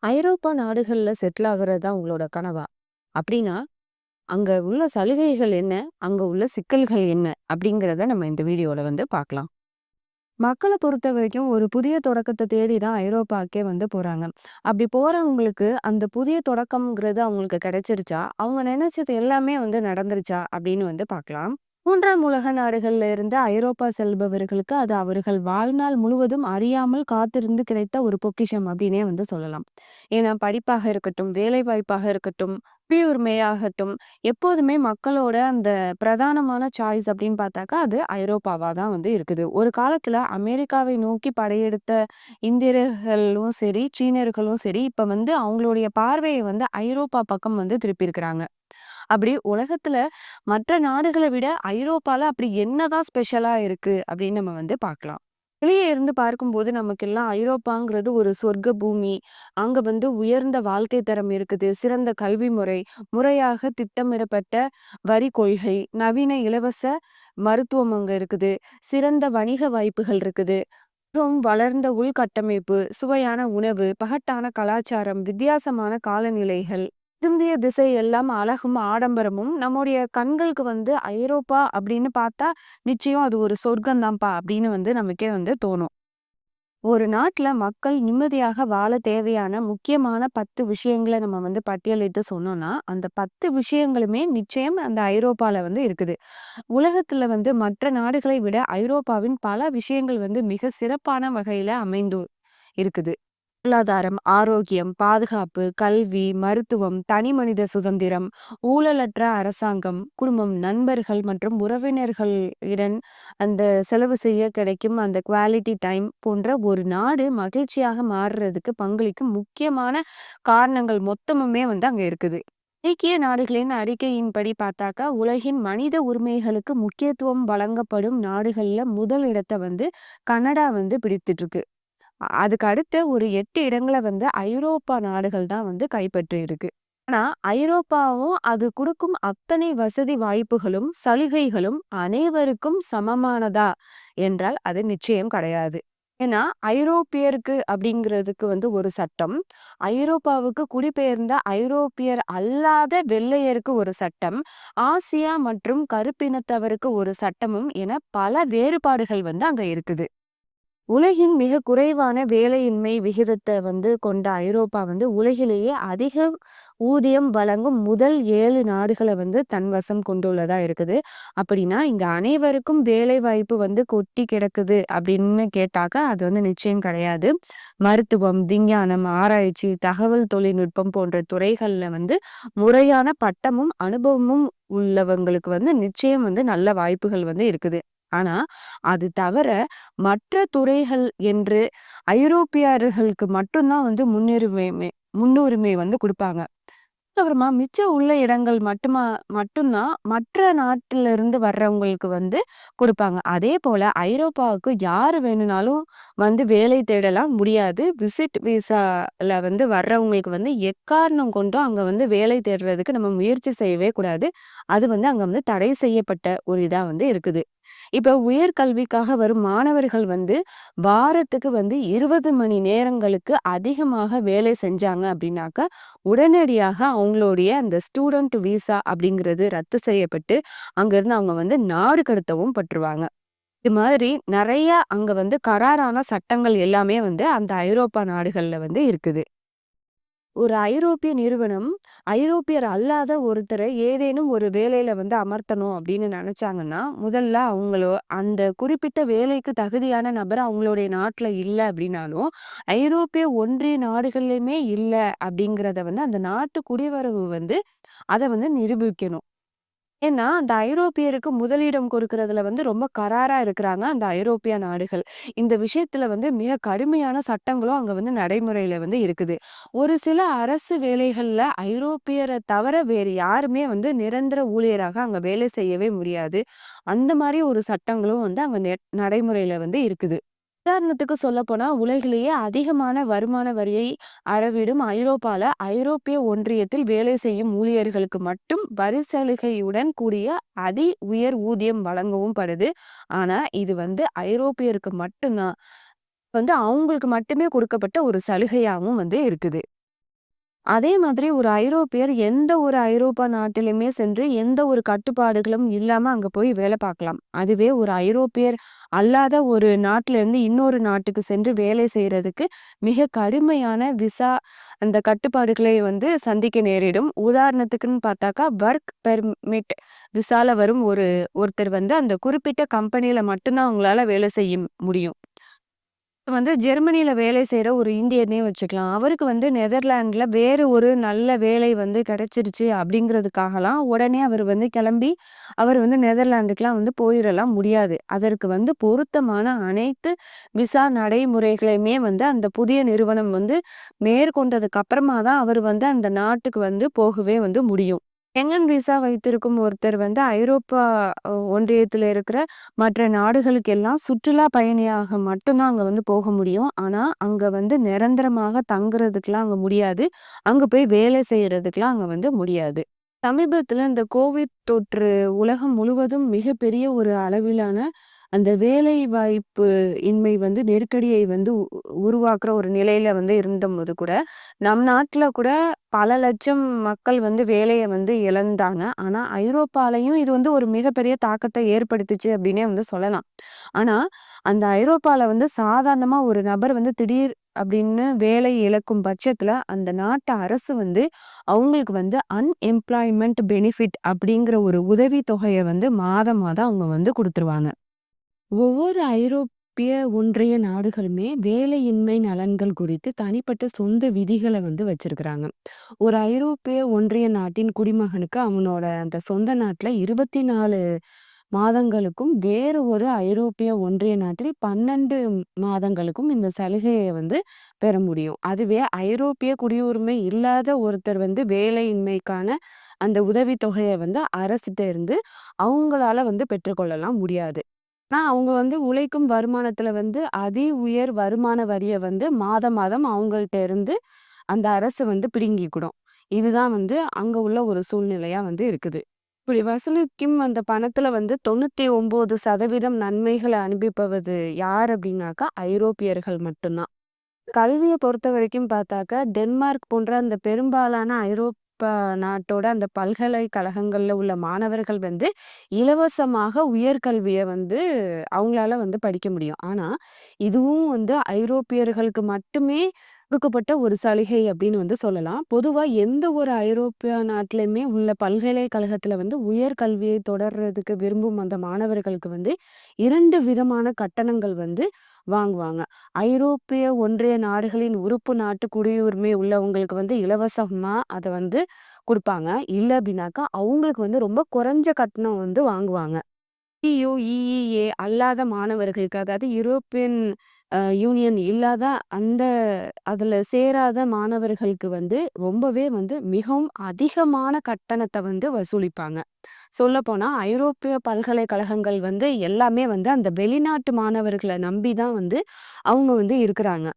ஐரோப்பா நாடுகள்ல செட்டில் ஆகுறது தான் உங்களோட கனவா? அப்படின்னா, அங்க உள்ள சலுகைகள் என்ன? அங்க உள்ள சிக்கல்கள் என்ன? அப்படிங்கிறத நம்ம இந்த வீடியோல பார்க்கலாம். மக்கள பொறுத்தவரைக்கும் ஒரு புதிய தொடக்கத்த தேடி தான் ஐரோப்பாக்கே போறாங்க. அப்படி போறவங்களுக்கு அந்த புதிய தொடக்கம்ங்கிறது அவங்களுக்கு கிடைச்சிருச்சா? அவங்க நினைச்சது எல்லாமே நடந்துருச்சா? அப்படின்னு பார்க்கலாம். 3ஆம் உலக நாடுகள்ல இருந்து ஐரோப்பா செல்பவர்களுக்கு அது அவர்கள் வாழ்நாள் முழுவதும் அறியாமல் காத்திருந்து கிடைத்த ஒரு பொக்கிஷம் அப்படின்னே சொல்லலாம். ஏன்னா படிப்பாக இருக்கட்டும், வேலைவாய்ப்பாக இருக்கட்டும், குடியுரிமையாகட்டும், எப்போதுமே மக்களோட அந்த பிரதானமான சாய்ஸ் அப்படின்னு பார்த்தாக்கா, அது ஐரோப்பாவா தான் இருக்குது. ஒரு காலத்துல அமெரிக்காவை நோக்கி படையெடுத்த இந்தியர்களும் சரி, சீனர்களும் சரி, இப்ப அவங்களுடைய பார்வைய ஐரோப்பா பக்கம் திருப்பியிருக்கிறாங்க. அப்படி உலகத்துல மற்ற நாடுகள விட ஐரோப்பால அப்படி என்னதான் ஸ்பெஷலா இருக்கு அப்படின்னு நம்ம பார்க்கலாம். வெளியே இருந்து பார்க்கும்போது நமக்கெல்லாம் ஐரோப்பாங்கிறது ஒரு சொர்க்க பூமி. அங்க உயர்ந்த வாழ்க்கை தரம் இருக்குது. சிறந்த கல்வி முறை, முறையாக திட்டமிடப்பட்ட வரி கொள்கை, நவீன இலவச மருத்துவம் அங்க இருக்குது. சிறந்த வணிக வாய்ப்புகள் இருக்குது. மிகவும் வளர்ந்த உள்கட்டமைப்பு, சுவையான உணவு, பகட்டான கலாச்சாரம், வித்தியாசமான காலநிலைகள், திரும்பிய திசை எல்லாம் அழகும், ஆடம்பரமும் நம்முடைய கண்களுக்கு ஐரோப்பா அப்படின்னு பார்த்தா, நிச்சயம் அது ஒரு சொர்க்கம் தான்ப்பா அப்படின்னு நமக்கே தோணும். ஒரு நாட்டுல மக்கள் நிம்மதியாக வாழ தேவையான முக்கியமான 10 விஷயங்கள நம்ம பட்டியலிட்டு சொன்னோம்னா, அந்த 10 விஷயங்களுமே நிச்சயம் அந்த ஐரோப்பால இருக்குது. உலகத்துல மற்ற நாடுகளை விட ஐரோப்பாவின் பல விஷயங்கள் மிக சிறப்பான வகையில அமைந்து இருக்குது. பொருளாதாரம், ஆரோக்கியம், பாதுகாப்பு, கல்வி, மருத்துவம், தனிமனித சுதந்திரம், ஊழலற்ற அரசாங்கம், குடும்பம், நண்பர்கள் மற்றும் உறவினர்களுடன் அந்த செலவு செய்ய கிடைக்கும் அந்த குவாலிட்டி டைம் போன்ற ஒரு நாடு மகிழ்ச்சியாக மாறுறதுக்கு பங்களிக்கும் முக்கியமான காரணங்கள் மொத்தமுமே அங்க இருக்குது. ஐக்கிய நாடுகளின் அறிக்கையின்படி பார்த்தாக்கா, உலகின் மனித உரிமைகளுக்கு முக்கியத்துவம் வழங்கப்படும் நாடுகள்ல முதல் இடத்தை கனடா பிடித்துட்டு இருக்கு. அதுக்கு அடுத்த ஒரு 8 இடங்கள ஐரோப்பா நாடுகள் தான் கைப்பற்றி இருக்கு. ஆனா, ஐரோப்பாவும் அது குடுக்கும் அத்தனை வசதி வாய்ப்புகளும், சலுகைகளும் அனைவருக்கும் சமமானதா என்றால் அது நிச்சயம் கிடையாது. ஏன்னா, ஐரோப்பியருக்கு அப்படிங்கிறதுக்கு ஒரு சட்டம், ஐரோப்பாவுக்கு குடிபெயர்ந்த ஐரோப்பியர் அல்லாத வெள்ளையருக்கு ஒரு சட்டம், ஆசியா மற்றும் கருப்பினத்தவருக்கு ஒரு சட்டமும் என பல வேறுபாடுகள் அங்க இருக்குது. உலகின் மிக குறைவான வேலையின்மை விகிதத்தை கொண்ட ஐரோப்பா உலகிலேயே அதிக ஊதியம் வழங்கும் முதல் 7 நாடுகளை தன் வசம் கொண்டுள்ளதா இருக்குது. அப்படின்னா இங்க அனைவருக்கும் வேலை வாய்ப்பு கொட்டி கிடக்குது அப்படின்னு கேட்டாக்கா அது நிச்சயம் கிடையாது. மருத்துவம், விஞ்ஞானம், ஆராய்ச்சி, தகவல் தொழில்நுட்பம் போன்ற துறைகள்ல முறையான பட்டமும் அனுபவமும் உள்ளவங்களுக்கு நிச்சயம் நல்ல வாய்ப்புகள் இருக்குது. ஆனா அது தவிர மற்ற துறைகள் என்று ஐரோப்பியர்களுக்கு மட்டும்தான் முன்னுரிமை குடுப்பாங்க. அப்புறமா மிச்சம் உள்ள இடங்கள் மட்டும்தான் மற்ற நாட்டில இருந்து வர்றவங்களுக்கு குடுப்பாங்க. அதே போல ஐரோப்பாவுக்கு யாரு வேணும்னாலும் வேலை தேடலாம் முடியாது. விசிட் விசால வர்றவங்களுக்கு எக்காரணம் கொண்டும் அங்க வேலை தேடுறதுக்கு நம்ம முயற்சி செய்யவே கூடாது. அது அங்க தடை செய்யப்பட்ட ஒரு இதா இருக்குது. இப்ப உயர்கல்விக்காக வரும் மாணவர்கள் வாரத்துக்கு 20 மணி நேரங்களுக்கு அதிகமாக வேலை செஞ்சாங்க அப்படின்னாக்க, உடனடியாக அவங்களுடைய அந்த ஸ்டூடண்ட் விசா அப்படிங்கிறது ரத்து செய்யப்பட்டு, அங்கிருந்து அவங்க நாடு கடத்தவும் பட்டுருவாங்க. இது மாதிரி நெறைய அங்க கராரான சட்டங்கள் எல்லாமே அந்த ஐரோப்பா நாடுகள்ல இருக்குது. ஒரு ஐரோப்பிய நிறுவனம், ஐரோப்பியர் அல்லாத ஒருத்தரை ஏதேனும் ஒரு வேலையில அமர்த்தணும் அப்படின்னு நினைச்சாங்கன்னா, முதல்ல அவங்களோ அந்த குறிப்பிட்ட வேலைக்கு தகுதியான நபர் அவங்களுடைய நாட்டுல இல்ல அப்படின்னாலும், ஐரோப்பிய ஒன்றிய நாடுகள்லயுமே இல்ல அப்படிங்கிறத அந்த நாட்டு குடிவரவு அத நிரூபிக்கணும். ஏன்னா, அந்த ஐரோப்பியருக்கு முதலிடம் கொடுக்கிறதுல ரொம்ப கராரா இருக்கிறாங்க அந்த ஐரோப்பிய நாடுகள். இந்த விஷயத்துல மிக கடுமையான சட்டங்களும் அங்க நடைமுறையில இருக்குது. ஒரு சில அரசு வேலைகள்ல ஐரோப்பியர தவிர வேறு யாருமே நிரந்தர ஊழியராக அங்க வேலை செய்யவே முடியாது. அந்த மாரி ஒரு சட்டங்களும் அங்க நடைமுறையில இருக்குது. உதாரணத்துக்கு சொல்லப்போனா, உலகிலேயே அதிகமான வருமான வரியை அறவிடும் ஐரோப்பால, ஐரோப்பிய ஒன்றியத்தில் வேலை செய்யும் ஊழியர்களுக்கு மட்டும் வரி சலுகையுடன் கூடிய உயர் ஊதியம் வழங்கவும் படுது. ஆனா, இது ஐரோப்பியருக்கு மட்டும் தான். அவங்களுக்கு மட்டுமே கொடுக்கப்பட்ட ஒரு சலுகையாவும் இருக்குது. அதே மாதிரி ஒரு ஐரோப்பியர் எந்த ஒரு ஐரோப்பா நாட்டிலுமே சென்று எந்த ஒரு கட்டுப்பாடுகளும் இல்லாம அங்க போய் வேலை பார்க்கலாம். அதுவே ஒரு ஐரோப்பியர் அல்லாத ஒரு நாட்டில இருந்து இன்னொரு நாட்டுக்கு சென்று வேலை செய்றதுக்கு மிக கடுமையான விசா அந்த கட்டுப்பாடுகளை வந்து சந்திக்க நேரிடும். உதாரணத்துக்குன்னு பார்த்தாக்கா, வொர்க் பெர்மிட் விசால வரும் ஒருத்தர் வந்து அந்த குறிப்பிட்ட கம்பெனியில மட்டும் தான் அவங்களால வேலை செய்ய முடியும். வந்து ஜெர்மனியில வேலை செய்ற ஒரு இந்தியனே வச்சுக்கலாம். அவருக்கு வந்து நெதர்லாண்ட்ல வேறு ஒரு நல்ல வேலை வந்து கிடைச்சிருச்சு அப்படிங்கிறதுக்காகலாம் உடனே அவர் வந்து கிளம்பி, அவர் வந்து நெதர்லாண்டுக்குலாம் வந்து போயிறலாம் முடியாது. அதற்கு வந்து பொருத்தமான அனைத்து விசா நடைமுறைகளையுமே வந்து அந்த புதிய நிறுவனம் வந்து மேற்கொண்டதுக்கு அப்புறமா தான் அவர் வந்து அந்த நாட்டுக்கு வந்து போகவே வந்து முடியும். ஷெங்கன் விசா வைத்திருக்கும் ஒருத்தர் வந்து ஐரோப்பா ஒன்றியத்தில இருக்கிற மற்ற நாடுகளுக்கு எல்லாம் சுற்றுலா பயணியாக மட்டும் தான் அங்க வந்து போக முடியும். ஆனா, அங்க வந்து நிரந்தரமாக தங்குறதுக்குலாம் அங்க முடியாது. அங்க போய் வேலை செய்றதுக்குலாம் அங்க வந்து முடியாது. சமீபத்தில இந்த கோவிட் தொற்று உலகம் முழுவதும் மிகப்பெரிய ஒரு அளவிலான அந்த வேலை வாய்ப்பு இன்மை வந்து நெருக்கடியை வந்து உருவாக்குற ஒரு நிலையில வந்து இருந்தபோது கூட, நம் நாட்ல கூட பல லட்சம் மக்கள் வந்து வேலைய வந்து இழந்தாங்க. ஆனா, ஐரோப்பாலயும் இது வந்து ஒரு மிகப்பெரிய தாக்கத்த ஏற்படுத்துச்சு அப்டின்னே வந்து சொல்லலாம். ஆனா, அந்த ஐரோப்பால வந்து சாதாரணமா ஒரு நபர் வந்து திடீர் அப்படின்னு வேலை இழக்கும் பட்சத்துல, அந்த நாட்டு அரசு வந்து அவங்களுக்கு வந்து அன்எம்ப்ளாய்மென்ட் பெனிஃபிட் அப்படிங்கிற ஒரு உதவி தொகைய வந்து மாதம் மாதம் அவங்க வந்து குடுத்துருவாங்க. ஒவ்வொரு ஐரோப்பிய ஒன்றிய நாடுகளுமே வேலையின்மை நலன்கள் குறித்து தனிப்பட்ட சொந்த விதிகளை வந்து வச்சிருக்கிறாங்க. ஒரு ஐரோப்பிய ஒன்றிய நாட்டின் குடிமகனுக்கு அவனோட அந்த சொந்த நாட்டுல 24 மாதங்களுக்கும் வேறு ஒரு ஐரோப்பிய ஒன்றிய நாட்டில் 12 மாதங்களுக்கும் இந்த சலுகையை வந்து பெற முடியும். அதுவே ஐரோப்பிய குடியுரிமை இல்லாத ஒருத்தர் வந்து வேலையின்மைக்கான அந்த உதவித்தொகையை வந்து அரசிட்ட இருந்து அவங்களால வந்து பெற்றுக்கொள்ளலாம் முடியாது. அவங்க வந்து உழைக்கும் வருமானத்துல வந்து உயர் வருமான வரிய வந்து மாதம் மாதம் அவங்கள்ட்ட இருந்து அந்த அரசு வந்து பிடுங்கிக்கிடும். இதுதான் வந்து அங்க உள்ள ஒரு சூழ்நிலையா வந்து இருக்குது. இப்படி வசூலிக்கும் அந்த பணத்துல வந்து 99% நன்மைகள அனுபவிப்பவது யார் அப்படின்னாக்கா, ஐரோப்பியர்கள் மட்டும்தான். கல்விய பொறுத்தவரைக்கும் பார்த்தாக்கா, டென்மார்க் போன்ற அந்த பெரும்பாலான ஐரோப்பா நாட்டோட அந்த பல்கலைக்கழகங்கள்ல உள்ள மாணவர்கள் வந்து இலவசமாக உயர்கல்விய வந்து அவங்களால வந்து படிக்க முடியும். ஆனா, இதுவும் வந்து ஐரோப்பியர்களுக்கு மட்டுமே குடுக்கப்பட்ட ஒரு சலுகை அப்படின்னு வந்து சொல்லலாம். பொதுவா எந்த ஒரு ஐரோப்பிய நாட்டிலுமே உள்ள பல்கலைக்கழகத்துல வந்து உயர்கல்வியை தொடர்றதுக்கு விரும்பும் அந்த மாணவர்களுக்கு வந்து 2 விதமான கட்டணங்கள் வந்து வாங்குவாங்க. ஐரோப்பிய ஒன்றிய நாடுகளின் உறுப்பு நாட்டு குடியுரிமை உள்ளவங்களுக்கு வந்து இலவசமா அத வந்து குடுப்பாங்க. இல்ல அப்டின்னாக்கா, அவங்களுக்கு வந்து ரொம்ப குறைஞ்ச கட்டணம் வந்து வாங்குவாங்க. EU, EEA அல்லாத மாணவர்களுக்கு, அதாவது யூரோப்பியன் யூனியன் இல்லாத அந்த அதுல சேராத மாணவர்களுக்கு வந்து ரொம்பவே வந்து மிகவும் அதிகமான கட்டணத்த வந்து வசூலிப்பாங்க. சொல்லப்போனா ஐரோப்பிய பல்கலைக்கழகங்கள் வந்து எல்லாமே வந்து அந்த வெளிநாட்டு மாணவர்கள நம்பி தான் வந்து அவங்க வந்து இருக்கிறாங்க.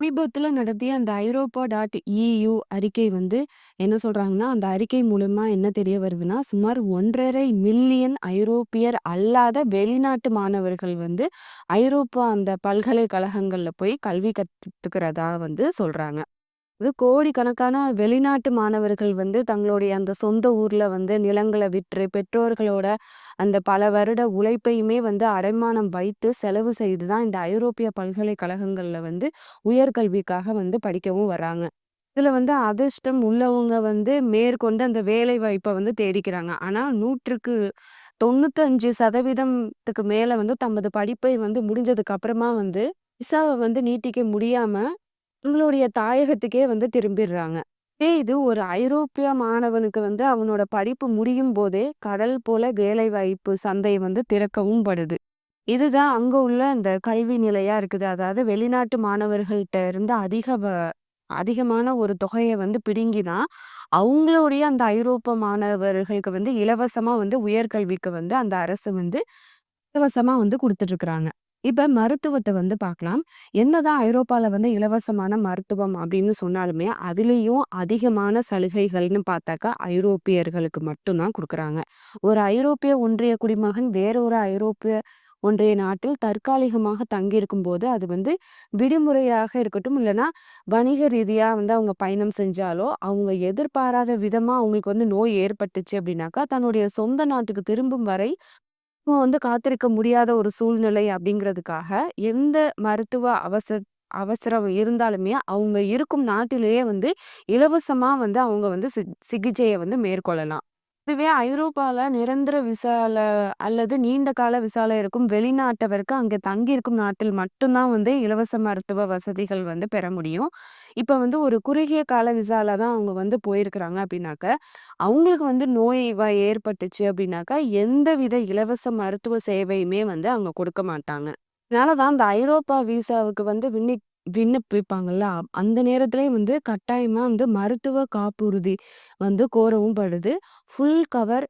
சமீபத்தில நடத்திய அந்த ஐரோப்பா டாட் EU அறிக்கை வந்து என்ன சொல்றாங்கன்னா, அந்த அறிக்கை மூலமா என்ன தெரிய வருதுன்னா, சுமார் 1,50,000 மில்லியன் ஐரோப்பியர் அல்லாத வெளிநாட்டு மாணவர்கள் வந்து ஐரோப்பா அந்த பல்கலைக்கழகங்கள்ல போய் கல்வி கத்துக்கிறதா வந்து சொல்றாங்க. இது கோடிக்கணக்கான வெளிநாட்டு மாணவர்கள் வந்து தங்களுடைய அந்த சொந்த ஊர்ல வந்து நிலங்கள விற்று, பெற்றோர்களோட அந்த பல வருட உழைப்பையுமே வந்து அடைமானம் வைத்து செலவு செய்து தான் இந்த ஐரோப்பிய பல்கலைக்கழகங்கள்ல வந்து உயர்கல்விக்காக வந்து படிக்கவும் வராங்க. இதுல வந்து அதிர்ஷ்டம் உள்ளவங்க வந்து மேற்கொண்டு அந்த வேலை வாய்ப்ப வந்து தேடிக்கிறாங்க. ஆனா 100க்கு 95% மேல வந்து தமது படிப்பை வந்து முடிஞ்சதுக்கு அப்புறமா வந்து விசாவ வந்து நீட்டிக்க முடியாம உங்களுடைய தாயகத்துக்கே வந்து திரும்பிடுறாங்க. இது ஒரு ஐரோப்பிய மாணவனுக்கு வந்து அவனோட படிப்பு முடியும் போதே கடல் போல வேலைவாய்ப்பு சந்தை வந்து திறக்கவும் படுது. இதுதான் அங்க உள்ள அந்த கல்வி நிலையா இருக்குது. அதாவது வெளிநாட்டு மாணவர்கள்ட்ட இருந்து அதிகமான ஒரு தொகைய வந்து பிடுங்கி தான், அவங்களுடைய அந்த ஐரோப்பா மாணவர்களுக்கு வந்து இலவசமா வந்து உயர்கல்விக்கு வந்து அந்த அரசு வந்து இலவசமா வந்து குடுத்துட்டுருக்காங்க. இப்ப மருத்துவத்த வந்து பார்க்கலாம். என்னதான் ஐரோப்பால வந்து இலவசமான மருத்துவம் அப்படின்னு சொன்னாலுமே, அதிலேயும் அதிகமான சலுகைகள்னு பார்த்தாக்கா, ஐரோப்பியர்களுக்கு மட்டும் தான் குடுக்குறாங்க. ஒரு ஐரோப்பிய ஒன்றிய குடிமகன் வேற ஒரு ஐரோப்பிய ஒன்றிய நாட்டில் தற்காலிகமாக தங்கியிருக்கும் போது அது வந்து விடுமுறையாக இருக்கட்டும், இல்லைன்னா வணிக ரீதியா வந்து அவங்க பயணம் செஞ்சாலோ, அவங்க எதிர்பாராத விதமா அவங்களுக்கு வந்து நோய் ஏற்பட்டுச்சு அப்படின்னாக்கா, தன்னுடைய சொந்த நாட்டுக்கு திரும்பும் வரை வந்து காத்திருக்க முடியாத ஒரு சூழ்நிலை அப்படிங்கிறதுக்காக, எந்த மருத்துவ அவசரம் இருந்தாலுமே, அவங்க இருக்கும் நாட்டிலேயே வந்து இலவசமா வந்து அவங்க வந்து சிகிச்சைய வந்து மேற்கொள்ளலாம். இதுவே ஐரோப்பால நிரந்தர விசால அல்லது நீண்ட கால விசால இருக்கும் வெளிநாட்டவருக்கு அங்க தங்கியிருக்கும் நாட்டில் மட்டும் தான் வந்து இலவச மருத்துவ வசதிகள் வந்து பெற முடியும். இப்ப வந்து ஒரு குறுகிய கால விசால தான் அவங்க வந்து போயிருக்கிறாங்க அப்படின்னாக்க, அவங்களுக்கு வந்து நோய் ஏற்பட்டுச்சு அப்படின்னாக்கா, எந்தவித இலவச மருத்துவ சேவையுமே வந்து அவங்க கொடுக்க மாட்டாங்க. அதனால தான் இந்த ஐரோப்பா விசாவுக்கு வந்து விண்ணப்பிப்பாங்கல்ல, அந்த நேரத்திலேயே வந்து கட்டாயமா வந்து மருத்துவ காப்புறுதி வந்து கோரவும் படுது. ஃபுல் கவர்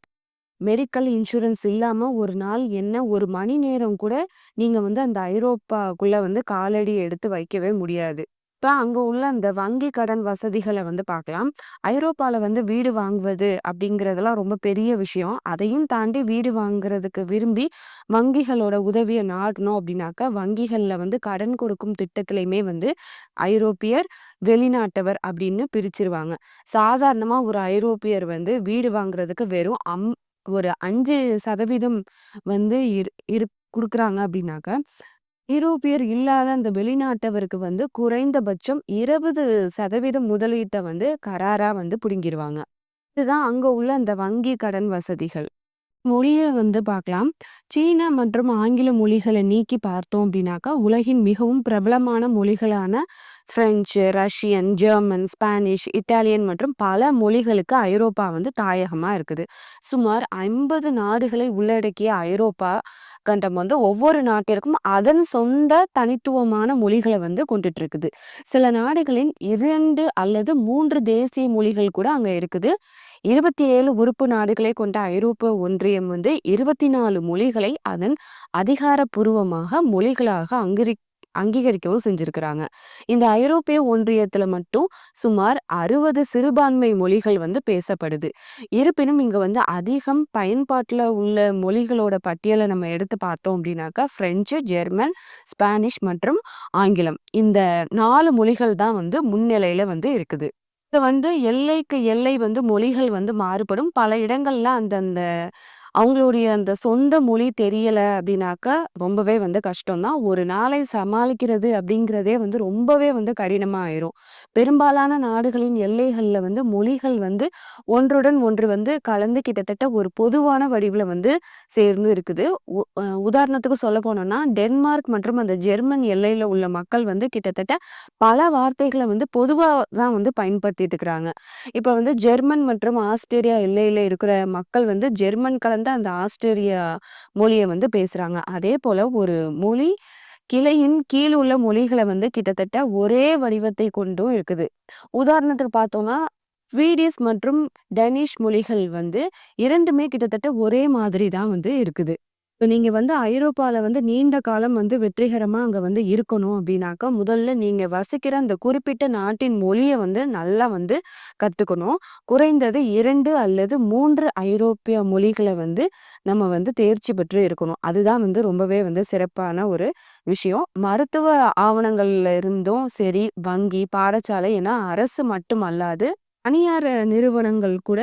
மெடிக்கல் இன்சூரன்ஸ் இல்லாம ஒரு நாள் என்ன, 1 மணி நேரம் கூட நீங்க வந்து அந்த ஐரோப்பாக்குள்ள வந்து காலடி எடுத்து வைக்கவே முடியாது. இப்ப அங்க உள்ள அந்த வங்கி கடன் வசதிகள வந்து பார்க்கலாம். ஐரோப்பால வந்து வீடு வாங்குவது அப்படிங்கிறதெல்லாம் ரொம்ப பெரிய விஷயம். அதையும் தாண்டி வீடு வாங்குறதுக்கு விரும்பி வங்கிகளோட உதவிய நாடணும் அப்படின்னாக்கா, வங்கிகள்ல வந்து கடன் கொடுக்கும் திட்டத்திலயுமே வந்து ஐரோப்பியர், வெளிநாட்டவர் அப்படின்னு பிரிச்சிருவாங்க. சாதாரணமா ஒரு ஐரோப்பியர் வந்து வீடு வாங்குறதுக்கு வெறும் ஒரு 5% வந்து குடுக்குறாங்க அப்படின்னாக்க, ஐரோப்பியர் இல்லாத அந்த வெளிநாட்டவருக்கு வந்து குறைந்தபட்சம் 20% முதலீட்ட வந்து கராரா வந்து புடுங்கிருவாங்க. இதுதான் அங்க உள்ள அந்த வங்கி கடன் வசதிகள். மொழிய வந்து பார்க்கலாம். சீன மற்றும் ஆங்கில மொழிகள நீக்கி பார்த்தோம் அப்படின்னாக்கா, உலகின் மிகவும் பிரபலமான மொழிகளான French, Russian, German, Spanish, Italian மற்றும் பல மொழிகளுக்கு ஐரோப்பா வந்து தாயகமா இருக்குது. சுமார் 50 நாடுகளை உள்ளடக்கிய ஐரோப்பா கண்டம் வந்து ஒவ்வொரு நாட்டிற்கும் அதன் சொந்த தனித்துவமான மொழிகள வந்து கொண்டுட்டு இருக்குது. சில நாடுகளின் 2 அல்லது 3 தேசிய மொழிகள் கூட அங்க இருக்குது. 27 உறுப்பு நாடுகளை கொண்ட ஐரோப்பிய ஒன்றியம் வந்து 24 மொழிகளை அதன் அதிகாரப்பூர்வமாக மொழிகளாக அங்கீகரிக்கவும் செஞ்சிருக்கிறாங்க. இந்த ஐரோப்பிய ஒன்றியத்துல மட்டும் சுமார் 60 சிறுபான்மை மொழிகள் வந்து பேசப்படுது. இருப்பினும் இங்க வந்து அதிகம் பயன்பாட்டுல உள்ள மொழிகளோட பட்டியலை நம்ம எடுத்து பார்த்தோம் அப்படின்னாக்கா, பிரெஞ்சு, ஜெர்மன், ஸ்பானிஷ் மற்றும் ஆங்கிலம். இந்த 4 மொழிகள் தான் வந்து முன்னிலையில வந்து இருக்குது. இது வந்து எல்லைக்கு எல்லை வந்து மொழிகள் வந்து மாறுபடும். பல இடங்கள்ல அந்தந்த அவங்களுடைய அந்த சொந்த மொழி தெரியல அப்படின்னாக்கா, ரொம்பவே வந்து கஷ்டம் தான். ஒரு நாளை சமாளிக்கிறது அப்படிங்கிறதே வந்து ரொம்பவே வந்து கடினமா ஆயிரும். பெரும்பாலான நாடுகளின் எல்லைகள்ல வந்து மொழிகள் வந்து ஒன்றுடன் ஒன்று வந்து கலந்து கிட்டத்தட்ட ஒரு பொதுவான வடிவுல வந்து சேர்ந்து இருக்குது. உதாரணத்துக்கு சொல்ல போனோம்னா, டென்மார்க் மற்றும் அந்த ஜெர்மன் எல்லையில உள்ள மக்கள் வந்து கிட்டத்தட்ட பல வார்த்தைகள வந்து பொதுவா தான் வந்து பயன்படுத்திட்டு இருக்கிறாங்க. இப்ப வந்து ஜெர்மன் மற்றும் ஆஸ்திரேலியா எல்லையில இருக்கிற மக்கள் வந்து ஜெர்மன் கலந்த அந்த ஆஸ்திரேலியா மொழிய வந்து பேசுறாங்க. அதே போல ஒரு மொழி கிளையின் கீழ் உள்ள மொழிகள வந்து கிட்டத்தட்ட ஒரே வடிவத்தை கொண்டும் இருக்குது. உதாரணத்துக்கு பார்த்தோம்னா, ஸ்வீடிஷ் மற்றும் டேனிஷ் மொழிகள் வந்து 2மே கிட்டத்தட்ட ஒரே மாதிரி தான் வந்து இருக்குது. இப்ப நீங்க வந்து ஐரோப்பால வந்து நீண்ட காலம் வந்து வெற்றிகரமா அங்க வந்து இருக்கணும் அப்படின்னாக்கா, முதல்ல நீங்க வசிக்கிற அந்த குறிப்பிட்ட நாட்டின் மொழிய வந்து நல்லா வந்து கத்துக்கணும். குறைந்தது 2 அல்லது 3 ஐரோப்பிய மொழிகள வந்து நம்ம வந்து தேர்ச்சி பெற்று இருக்கணும். அதுதான் வந்து ரொம்பவே வந்து சிறப்பான ஒரு விஷயம். மருத்துவ ஆவணங்கள்ல இருந்தும் சரி, வங்கி, பாடசாலை என அரசு மட்டும் அல்லாது தனியார் நிறுவனங்கள் கூட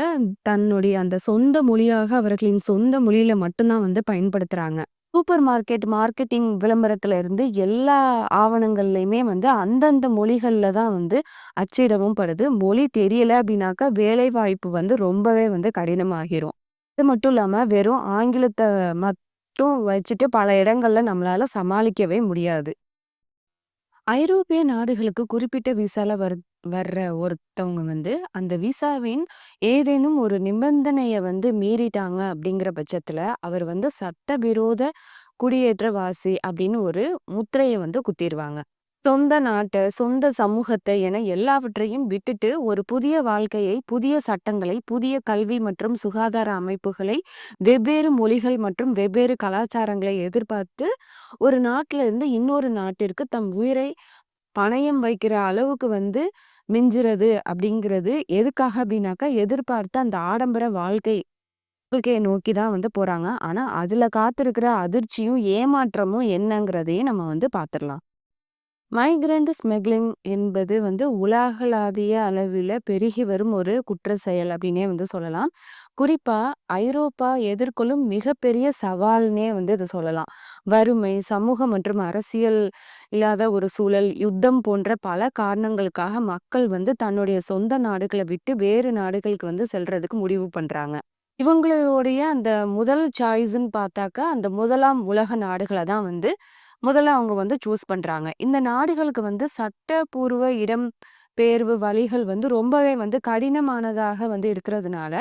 தன்னுடைய அந்த சொந்த மொழியாக அவர்களின் சொந்த மொழியில மட்டும்தான் வந்து பயன்படுத்துறாங்க. சூப்பர் மார்க்கெட், மார்க்கெட்டிங் விளம்பரத்துல இருந்து எல்லா ஆவணங்கள்லயுமே வந்து அந்தந்த மொழிகள்ல தான் வந்து அச்சிடவும் படுது. மொழி தெரியல அப்படின்னாக்கா வேலை வாய்ப்பு வந்து ரொம்பவே வந்து கடினமாகிரும். இது மட்டும் இல்லாம வெறும் ஆங்கிலத்த மட்டும் வச்சுட்டு பல இடங்கள்ல நம்மளால சமாளிக்கவே முடியாது. ஐரோப்பிய நாடுகளுக்கு குறிப்பிட்ட விசால வர்ற ஒருத்தவங்க வந்து அந்த விசாவின் ஏதேனும் ஒரு நிபந்தனைய வந்து மீறிட்டாங்க அப்படிங்கிற பட்சத்துல அவர் வந்து சட்டவிரோத குடியேற்றவாசி அப்படின்னு ஒரு முத்திரையை வந்து குத்திடுவாங்க. சொந்த நாட்டை, சொந்த சமூகத்தை என எல்லாவற்றையும் விட்டுட்டு ஒரு புதிய வாழ்க்கையை, புதிய சட்டங்களை, புதிய கல்வி மற்றும் சுகாதார அமைப்புகளை, வெவ்வேறு மொழிகள் மற்றும் வெவ்வேறு கலாச்சாரங்களை எதிர்பார்த்து ஒரு நாட்டில இருந்து இன்னொரு நாட்டிற்கு தம் உயிரை பணயம் வைக்கிற அளவுக்கு வந்து மிஞ்சுறது அப்படிங்கிறது எதுக்காக அப்படின்னாக்கா, எதிர்பார்த்த அந்த ஆடம்பர வாழ்க்கை நோக்கி தான் வந்து போறாங்க. ஆனா, அதுல காத்திருக்கிற அதிர்ச்சியும், ஏமாற்றமும் என்னங்கிறதையும் நம்ம வந்து பார்த்துடலாம். மைக்ரண்ட் ஸ்மக்லிங் என்பது வந்து உலகளாவிய அளவில பெருகி வரும் ஒரு குற்ற செயல் அப்படின்னே வந்து சொல்லலாம். குறிப்பா ஐரோப்பா எதிர்கொள்ளும் மிகப்பெரிய சவால்னே வந்து இத சொல்லலாம். வறுமை, சமூக மற்றும் அரசியல் இல்லாத ஒரு சூழல், யுத்தம் போன்ற பல காரணங்களுக்காக மக்கள் வந்து தன்னுடைய சொந்த நாடுகள விட்டு வேறு நாடுகளுக்கு வந்து செல்றதுக்கு முடிவு பண்றாங்க. இவங்களுடைய அந்த முதல் சாய்ஸ்ன்னு பார்த்தாக்கா, அந்த முதலாம் உலக நாடுகள தான் வந்து முதல்ல அவங்க வந்து சூஸ் பண்றாங்க. இந்த நாடுகளுக்கு வந்து சட்டப்பூர்வ இடம் பெயர்வு வழிகள் வந்து ரொம்பவே வந்து கடினமானதாக வந்து இருக்கிறதுனால,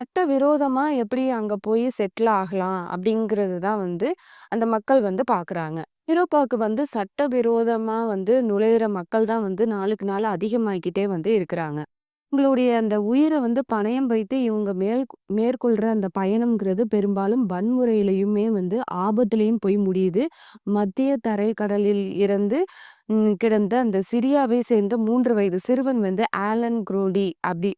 சட்டவிரோதமா எப்படி அங்க போய் செட்டில் ஆகலாம் அப்படிங்கிறது தான் வந்து அந்த மக்கள் வந்து பார்க்குறாங்க. ஐரோப்பாவுக்கு வந்து சட்டவிரோதமா வந்து நுழையிற மக்கள் தான் வந்து நாளுக்கு நாள் அதிகமாகிக்கிட்டே வந்து இருக்கிறாங்க. உங்களுடைய அந்த உயிர வந்து பணயம் வைத்து இவங்க மேற்கொள்ற அந்த பயணம்ங்கிறது பெரும்பாலும் வன்முறையிலயுமே வந்து ஆபத்திலயும் போய் முடியுது. மத்திய தரைக்கடலில் இருந்து கிடந்த அந்த சிரியாவை சேர்ந்த 3 வயது சிறுவன் வந்து ஆலன் குரோடி அப்படி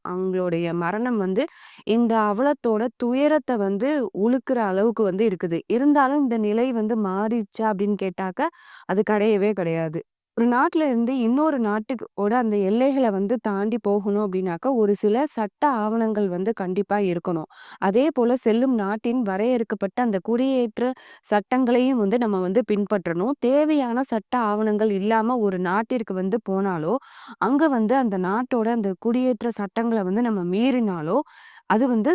அவங்களுடைய மரணம் வந்து இந்த அவலத்தோட துயரத்த வந்து உழுக்குற அளவுக்கு வந்து இருக்குது. இருந்தாலும் இந்த நிலை வந்து மாறிச்சா அப்படின்னு கேட்டாக்க, அது கிடையவே கிடையாது. ஒரு நாட்டுல இருந்து இன்னொரு நாட்டுக்கு அந்த எல்லைகள வந்து தாண்டி போகணும் அப்படின்னாக்கா, ஒரு சில சட்ட ஆவணங்கள் வந்து கண்டிப்பா இருக்கணும். அதேபோல செல்லும் நாட்டின் வரையறுக்கப்பட்ட அந்த குடியேற்ற சட்டங்களையும் வந்து நம்ம வந்து பின்பற்றணும். தேவையான சட்ட ஆவணங்கள் இல்லாம ஒரு நாட்டிற்கு வந்து போனாலோ, அங்க வந்து அந்த நாட்டோட அந்த குடியேற்ற சட்டங்கள வந்து நம்ம மீறினாலோ, அது வந்து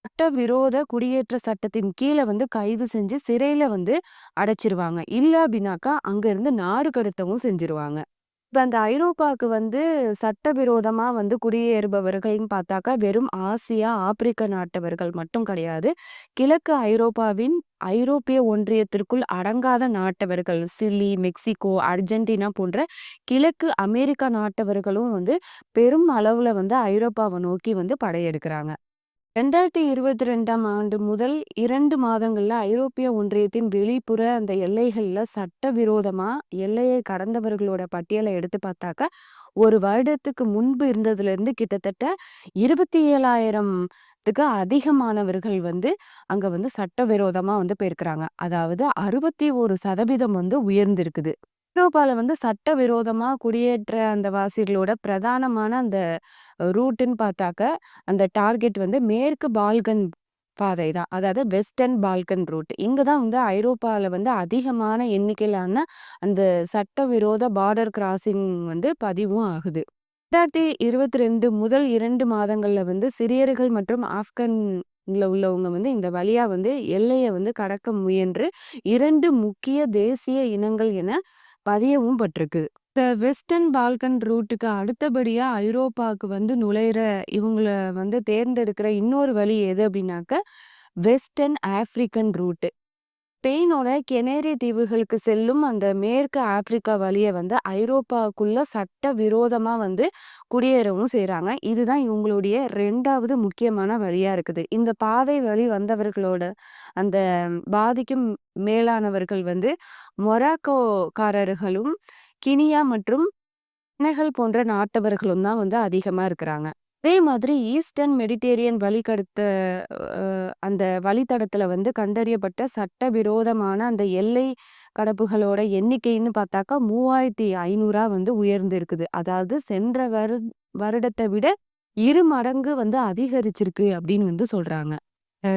சட்டவிரோத குடியேற்ற சட்டத்தின் கீழ வந்து கைது செஞ்சு சிறையில வந்து அடைச்சிருவாங்க. இல்ல அப்படின்னாக்கா, அங்க இருந்து நாடு கடத்தவும் செஞ்சுருவாங்க. இப்ப அந்த ஐரோப்பாவுக்கு வந்து சட்டவிரோதமா வந்து குடியேறுபவர்கள்ன்னு பார்த்தாக்கா, வெறும் ஆசியா, ஆப்பிரிக்க நாட்டவர்கள் மட்டும் கிடையாது. கிழக்கு ஐரோப்பாவின் ஐரோப்பிய ஒன்றியத்திற்குள் அடங்காத நாட்டவர்கள், சிலி, மெக்சிகோ, அர்ஜென்டினா போன்ற கிழக்கு அமெரிக்கா நாட்டவர்களும் வந்து பெரும் அளவுல வந்து ஐரோப்பாவ நோக்கி வந்து படையெடுக்கிறாங்க. 2022ஆம் ஆண்டு முதல் 2 மாதங்கள்ல ஐரோப்பிய ஒன்றியத்தின் வெளிப்புற அந்த எல்லைகள்ல சட்டவிரோதமா எல்லையை கடந்தவர்களோட பட்டியலை எடுத்து பார்த்தாக்க, ஒரு வருடத்துக்கு முன்பு இருந்ததிலிருந்து கிட்டத்தட்ட 27,000த்துக்கு அதிகமானவர்கள் வந்து அங்க வந்து சட்டவிரோதமா வந்து போயிருக்கிறாங்க. அதாவது 61% வந்து உயர்ந்திருக்குது. ஐரோப்பால வந்து சட்டவிரோதமா குடியேற்ற அந்த வாசிகளோட பிரதானமான அந்த ரூட்டுன்னு பார்த்தாக்க, அந்த டார்கெட் வந்து மேற்கு பால்கன் பாதை தான். அதாவது வெஸ்டர்ன் பால்கன் ரூட். இங்க தான் வந்து ஐரோப்பால வந்து அதிகமான எண்ணிக்கையிலான அந்த சட்டவிரோத பார்டர் கிராசிங் வந்து பதிவும் ஆகுது. 2022 முதல் 2 மாதங்கள்ல வந்து சிரியர்கள் மற்றும் ஆப்கன்ல உள்ளவங்க வந்து இந்த வழியா வந்து எல்லைய வந்து கடக்க முயன்று 2 முக்கிய தேசிய இனங்கள் என பதியவும் பட்டிருக்கு. இந்த வெஸ்டர்ன் பால்கன் ரூட்டுக்கு அடுத்தபடியா ஐரோப்பாவுக்கு வந்து நுழையிற இவங்கள வந்து தேர்ந்தெடுக்கிற இன்னொரு வழி எது அப்படின்னாக்க, வெஸ்டர்ன் ஆப்பிரிக்கன் ரூட். ஸ்பெயினோட கெனேரி தீவுகளுக்கு செல்லும் அந்த மேற்கு ஆப்பிரிக்கா வழிய வந்து ஐரோப்பாவுக்குள்ள சட்டவிரோதமா வந்து குடியேறவும் செய்றாங்க. இதுதான் இவங்களுடைய 2வது முக்கியமான வழியா இருக்குது. இந்த பாதை வழி வந்தவர்களோட அந்த பாதிக்கும் மேலானவர்கள் வந்து மொராக்கோக்காரர்களும், கினியா மற்றும் செனகல் போன்ற நாட்டவர்களும் தான் வந்து அதிகமா இருக்கிறாங்க. அதே மாதிரி ஈஸ்டர்ன் மெடிட்டேரியன் வழிக்கடுத்த அ அந்த வழித்தடத்துல வந்து கண்டறியப்பட்ட சட்டவிரோதமான அந்த எல்லை கடப்புகளோட எண்ணிக்கைன்னு பார்த்தாக்கா 3,500ஆ வந்து உயர்ந்து இருக்குது. அதாவது சென்ற வருடத்த விட 2 மடங்கு வந்து அதிகரிச்சிருக்கு அப்படின்னு வந்து சொல்றாங்க.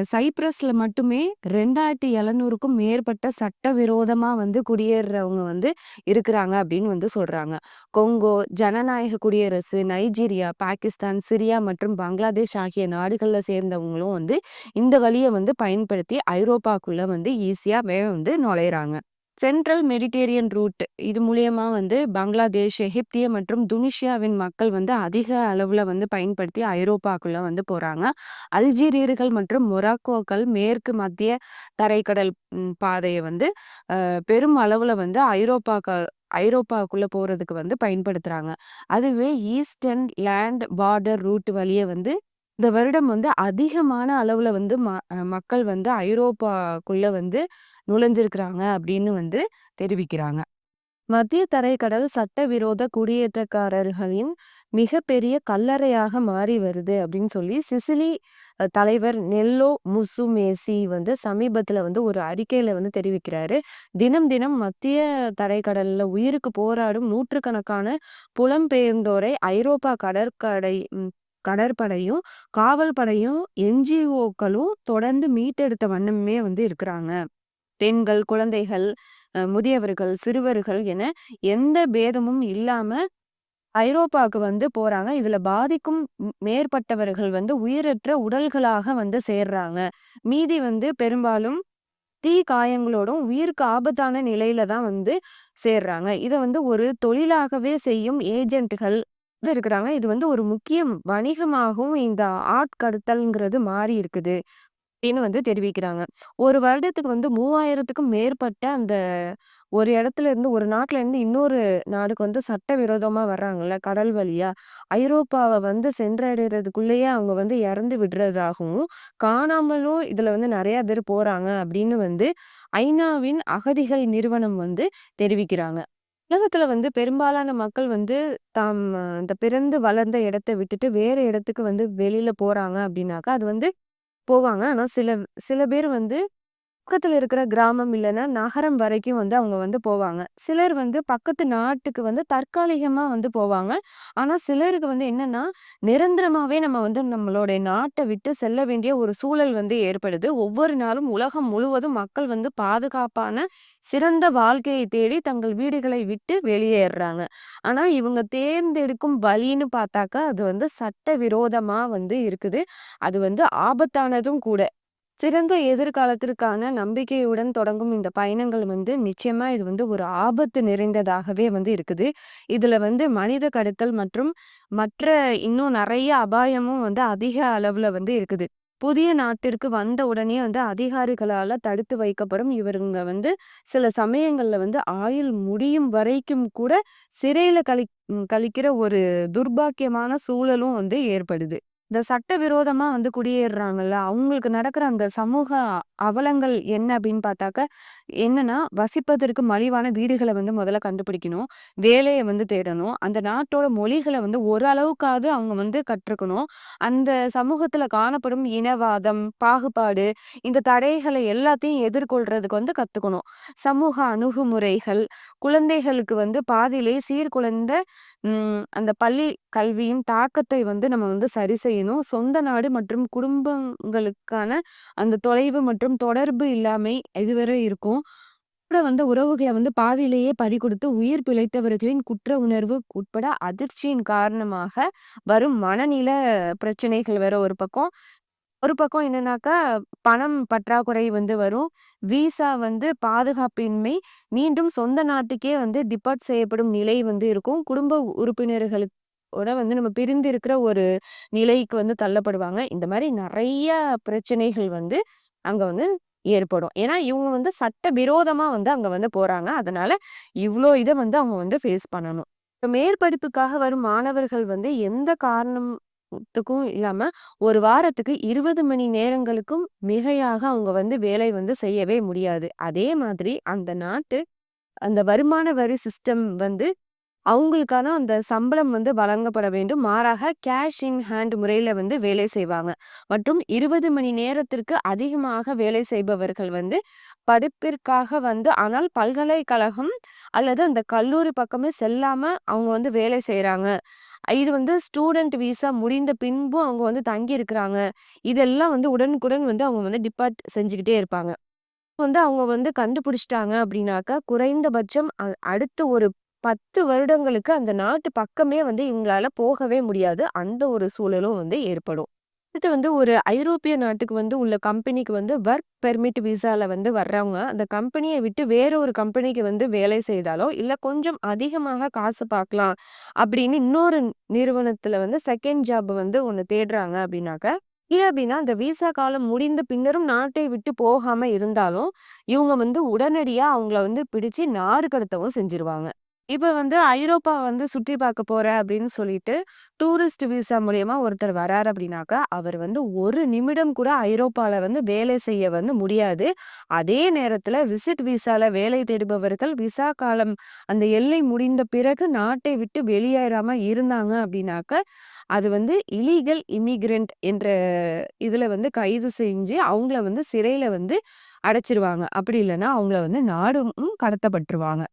சைப்ரஸ்ல மட்டுமே 2,700க்கும் மேற்பட்ட சட்டவிரோதமா வந்து குடியேறுறவங்க வந்து இருக்கிறாங்க அப்படின்னு வந்து சொல்றாங்க. கொங்கோ, ஜனநாயக குடியரசு, நைஜீரியா, பாகிஸ்தான், சிரியா மற்றும் பங்களாதேஷ் ஆகிய நாடுகள்ல சேர்ந்தவங்களும் வந்து இந்த வழிய வந்து பயன்படுத்தி ஐரோப்பாக்குள்ள வந்து ஈஸியாவே வந்து நுழையிறாங்க. சென்ட்ரல் மெடிட்டேரியன் ரூட் இது மூலியமா வந்து பங்களாதேஷ், எகிப்திய மற்றும் துனிசியாவின் மக்கள் வந்து அதிக அளவுல வந்து பயன்படுத்தி ஐரோப்பாக்குள்ள வந்து போறாங்க. அல்ஜீரியர்கள் மற்றும் மொராக்கோக்கள் மேற்கு மத்திய தரைக்கடல் பாதைய வந்து பெரும் அளவுல வந்து ஐரோப்பாக்குள்ள போறதுக்கு வந்து பயன்படுத்துறாங்க. அதுவே ஈஸ்டர்ன் லேண்ட் பார்டர் ரூட் வழிய வந்து இந்த வருடம் வந்து அதிகமான அளவுல வந்து மக்கள் வந்து ஐரோப்பாக்குள்ள வந்து நுழைஞ்சிருக்கிறாங்க அப்படின்னு வந்து தெரிவிக்கிறாங்க. மத்திய தரைக்கடல் சட்டவிரோத குடியேற்றக்காரர்களின் மிகப்பெரிய கல்லறையாக மாறி வருது அப்படின்னு சொல்லி சிசிலி தலைவர் நெல்லோ முசுமேசி வந்து சமீபத்துல வந்து ஒரு அறிக்கையில வந்து தெரிவிக்கிறாரு. தினம் தினம் மத்திய தரைக்கடல்ல உயிருக்கு போராடும் நூற்றுக்கணக்கான புலம்பெயர்ந்தோரை ஐரோப்பா கடற்படையும் காவல் படையும் என்ஜிஓக்களும் தொடர்ந்து மீட்டெடுத்த வண்ணமே வந்து இருக்கிறாங்க. பெண்கள், குழந்தைகள், முதியவர்கள், சிறுவர்கள் என எந்த பேதமும் இல்லாம ஐரோப்பாவுக்கு வந்து போறாங்க. இதுல பாதிக்கும் மேற்பட்டவர்கள் வந்து உயிரற்ற உடல்களாக வந்து சேர்றாங்க. மீதி வந்து பெரும்பாலும் தீ காயங்களோடும் உயிருக்கு ஆபத்தான நிலையில தான் வந்து சேர்றாங்க. இத வந்து ஒரு தொழிலாகவே செய்யும் ஏஜென்ட்கள் இருக்கிறாங்க. இது வந்து ஒரு முக்கிய வணிகமாகவும் இந்த ஆட்கடத்தல்ங்கிறது மாறி இருக்குது. அப்படின்னு வந்து தெரிவிக்கிறாங்க. ஒரு வருடத்துக்கு வந்து 3000க்கும் மேற்பட்ட அந்த ஒரு இடத்துல இருந்து ஒரு நாட்டுல இருந்து இன்னொரு நாடுக்கு வந்து சட்டவிரோதமா வர்றாங்கல்ல, கடல் வழியா. ஐரோப்பாவ வந்து சென்றடைறதுக்குள்ளேயே அவங்க வந்து இறந்து விடுறதாகவும், காணாமலும் இதுல வந்து நெறைய பேர் போறாங்க அப்படின்னு வந்து ஐநாவின் அகதிகள் நிறுவனம் வந்து தெரிவிக்கிறாங்க. உலகத்துல வந்து பெரும்பாலான மக்கள் வந்து தாம் இந்த பிறந்து வளர்ந்த இடத்த விட்டுட்டு வேற இடத்துக்கு வந்து வெளியில போறாங்க அப்படின்னாக்கா, அது வந்து போவாங்க. ஆனா சில சில பேர் வந்து பக்கத்துல இருக்கிற கிராமம் இல்லன்னா நகரம் வரைக்கும் வந்து அவங்க வந்து போவாங்க. சிலர் வந்து பக்கத்து நாட்டுக்கு வந்து தற்காலிகமா வந்து போவாங்க. ஆனா சிலருக்கு வந்து என்னன்னா, நிரந்தரமாவே நம்ம வந்து நம்மளுடைய நாட்ட விட்டு செல்ல வேண்டிய ஒரு சூழல் வந்து ஏற்படுது. ஒவ்வொரு நாளும் உலகம் முழுவதும் மக்கள் வந்து பாதுகாப்பான, சிறந்த வாழ்க்கையை தேடி தங்கள் வீடுகளை விட்டு வெளியேறுறாங்க. ஆனா இவங்க தேர்ந்தெடுக்கும் வழின்னு பார்த்தாக்கா, அது வந்து சட்டவிரோதமா வந்து இருக்குது. அது வந்து ஆபத்தானதும் கூட. சிறந்த எதிர்காலத்திற்கான நம்பிக்கையுடன் தொடங்கும் இந்த பயணங்கள் வந்து நிச்சயமா இது வந்து ஒரு ஆபத்து நிறைந்ததாகவே வந்து இருக்குது. இதுல வந்து மனித கடத்தல் மற்றும் மற்ற இன்னும் நெறைய அபாயமும் வந்து அதிக அளவுல வந்து இருக்குது. புதிய நாட்டிற்கு வந்த உடனே வந்து அதிகாரிகளால தடுத்து வைக்கப்படும். இவருங்க வந்து சில சமயங்கள்ல வந்து ஆயுள் முடியும் வரைக்கும் கூட சிறையில கழிக்கிற ஒரு துர்பாக்கியமான சூழலும் வந்து ஏற்படுது. இந்த சட்டவிரோதமா வந்து குடியேறுறாங்கல்ல, அவங்களுக்கு நடக்கிற அந்த சமூக அவலங்கள் என்ன அப்படின்னு பார்த்தாக்க, என்னன்னா வசிப்பதற்கு மலிவான வீடுகள வந்து முதல்ல கண்டுபிடிக்கணும். வேலைய வந்து தேடணும். அந்த நாட்டோட மொழிகள வந்து ஓரளவுக்காவது அவங்க வந்து கற்றுக்கணும். அந்த சமூகத்துல காணப்படும் இனவாதம், பாகுபாடு, இந்த தடைகளை எல்லாத்தையும் எதிர்கொள்றதுக்கு வந்து கத்துக்கணும். சமூக அணுகுமுறைகள், குழந்தைகளுக்கு வந்து பாதியிலேயே சீர்குலைந்த அந்த பள்ளி கல்வியின் தாக்கத்தை வந்து நம்ம வந்து சரி செய்யணும். சொந்த நாடு மற்றும் குடும்பங்களுக்கான அந்த தொலைவு மற்றும் தொடர்பு இல்லாமை இதுவரை இருக்கும். கூட வந்து உறவுகள வந்து பாதியிலேயே பறிகொடுத்து உயிர் பிழைத்தவர்களின் குற்ற உணர்வு உட்பட அதிர்ச்சியின் காரணமாக வரும் மனநில பிரச்சனைகள் வேற ஒரு பக்கம். ஒரு பக்கம் என்னன்னாக்கா, பணம் பற்றாக்குறை வந்து வரும். விசா வந்து பாதுகாப்பின்மை, மீண்டும் சொந்த நாட்டுக்கே வந்து டிபார்ட் செய்யப்படும் நிலை வந்து இருக்கும். குடும்ப உறுப்பினர்களுக்கூட வந்து நம்ம பிரிந்து இருக்கிற ஒரு நிலைக்கு வந்து தள்ளப்படுவாங்க. இந்த மாரி நெறைய பிரச்சனைகள் வந்து அங்க வந்து ஏற்படும். ஏன்னா, இவங்க வந்து சட்டவிரோதமா வந்து அங்க வந்து போறாங்க. அதனால இவ்ளோ இத வந்து அவங்க வந்து ஃபேஸ் பண்ணணும். இப்ப மேற்படிப்புக்காக வரும் மாணவர்கள் வந்து எந்த காரணத்துக்கும் இல்லாம, ஒரு வாரத்துக்கு 20 மணி நேரங்களுக்கும் மிகையாக அவங்க வந்து வேலை வந்து செய்யவே முடியாது. அதே மாதிரி அந்த நாட்டு அந்த வருமான வரி சிஸ்டம் வந்து அவங்களுக்கான அந்த சம்பளம் வந்து வழங்கப்பட வேண்டும். மாறாக கேஷ் இன் ஹேண்ட் முறையில வந்து வேலை செய்வாங்க. மற்றும் 20 மணி நேரத்திற்கு அதிகமாக வேலை செய்பவர்கள் வந்து படிப்பிற்காக வந்து ஆனால் பல்கலைக்கழகம் அல்லது அந்த கல்லூரி பக்கமே செல்லாம அவங்க வந்து வேலை செய்றாங்க. இது வந்து ஸ்டூடண்ட் விசா முடிந்த பின்பும் அவங்க வந்து தங்கி இருக்கிறாங்க. இதெல்லாம் வந்து உடனுக்குடன் வந்து அவங்க வந்து டிபார்ட் செஞ்சுக்கிட்டே இருப்பாங்க. வந்து அவங்க வந்து கண்டுபிடிச்சிட்டாங்க அப்படின்னாக்கா, குறைந்தபட்சம் அடுத்த ஒரு 10 வருடங்களுக்கு அந்த நாட்டு பக்கமே வந்து இவங்களால போகவே முடியாது. அந்த ஒரு சூழலும் வந்து ஏற்படும். அடுத்து வந்து ஒரு ஐரோப்பிய நாட்டுக்கு வந்து உள்ள கம்பெனிக்கு வந்து வொர்க் பெர்மிட் விசால வந்து வர்றவங்க, அந்த கம்பெனிய விட்டு வேற ஒரு கம்பெனிக்கு வந்து வேலை செய்தாலோ, இல்ல கொஞ்சம் அதிகமாக காசு பார்க்கலாம் அப்படின்னு இன்னொரு நிறுவனத்துல வந்து செகண்ட் ஜாப் வந்து ஒண்ணு தேடுறாங்க அப்படின்னாக்க, ஏன் அப்படின்னா, அந்த விசா காலம் முடிந்த பின்னரும் நாட்டை விட்டு போகாம இருந்தாலும், இவங்க வந்து உடனடியா அவங்கள வந்து பிடிச்சு நாடு கடத்தவும் செஞ்சுருவாங்க. இப்ப வந்து ஐரோப்பா வந்து சுற்றி பார்க்க போறேன் அப்படின்னு சொல்லிட்டு, டூரிஸ்ட் விசா மூலியமா ஒருத்தர் வராரு அப்படின்னாக்கா, அவர் வந்து 1 நிமிடம் கூட ஐரோப்பால வந்து வேலை செய்ய வந்து முடியாது. அதே நேரத்துல விசிட் விசால வேலை தேடுபவர்கள் விசா காலம் அந்த எல்லை முடிந்த பிறகு நாட்டை விட்டு வெளியேறாம இருந்தாங்க அப்படின்னாக்க, அது வந்து இல்லீகல் இமிகிரண்ட் என்ற இதுல வந்து கைது செஞ்சு, அவங்கள வந்து சிறையில வந்து அடைச்சிருவாங்க. அப்படி இல்லன்னா, அவங்கள வந்து நாடும் கடத்தப்பட்டுருவாங்க.